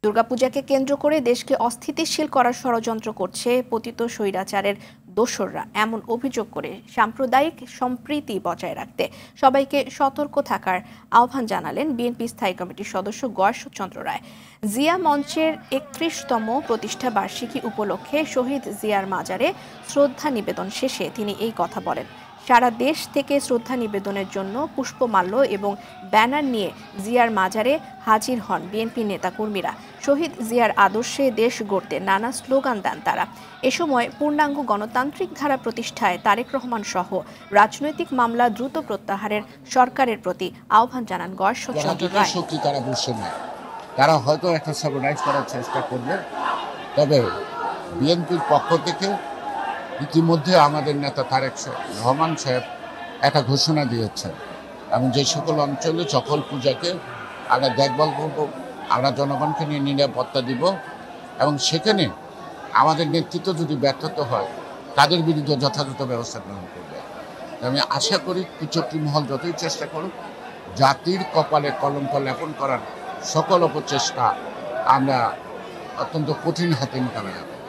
দুর্গাপূজাকে কেন্দ্র করে দেশকে অস্থিতিশীল করার ষড়যন্ত্র করছে পতিত স্বৈরাচারের দোসররা, এমন অভিযোগ করে সাম্প্রদায়িক সম্প্রীতি বজায় রাখতে সবাইকে সতর্ক থাকার আহ্বান জানালেন বিএনপি স্থায়ী কমিটির সদস্য গয়েশ্বরচন্দ্র রায়। জিয়া মঞ্চের ৩১তম প্রতিষ্ঠা বার্ষিকী উপলক্ষে শহীদ জিয়ার মাজারে শ্রদ্ধা নিবেদন শেষে তিনি এই কথা বলেন। সারা দেশ থেকে শ্রদ্ধা নিবেদনের জন্য পুষ্পমাল্য এবং ব্যানার নিয়ে জিয়ার মাজারে হাজির হন বিএনপি নেতাকর্মীরা। শহীদ জিয়ার আদর্শে দেশ গড়তে নানা স্লোগান দেন তারা। এ সময় পূর্ণাঙ্গ গণতান্ত্রিক ধারা প্রতিষ্ঠায় তারেক রহমান সহ রাজনৈতিক মামলা দ্রুত প্রত্যাহারের সরকারের প্রতি আহ্বান জানান গয়েশ্বরচন্দ্র রায়। তারা হয়তো একটা সাবরাইজ করার চেষ্টা করবে, তবে বিএনপির পক্ষ থেকে ইতিমধ্যে আমাদের নেতা তারেক রহমান সাহেব একটা ঘোষণা দিয়েছেন, এবং যে সকল অঞ্চলে সকল পূজাকে আমরা দেখভাল করব, আমরা জনগণকে নিয়ে নিরাপত্তা দিব, এবং সেখানে আমাদের নেতৃত্ব যদি ব্যর্থতা হয় তাদের বিরুদ্ধে যথাযথ ব্যবস্থা গ্রহণ করবে। আমি আশা করি কুচক্রী মহল যতই চেষ্টা করুক, জাতির কপালে কলঙ্ক লেপন করার সকল অপচেষ্টা আমরা অত্যন্ত কঠিন হাতে মোকাবেলা করব।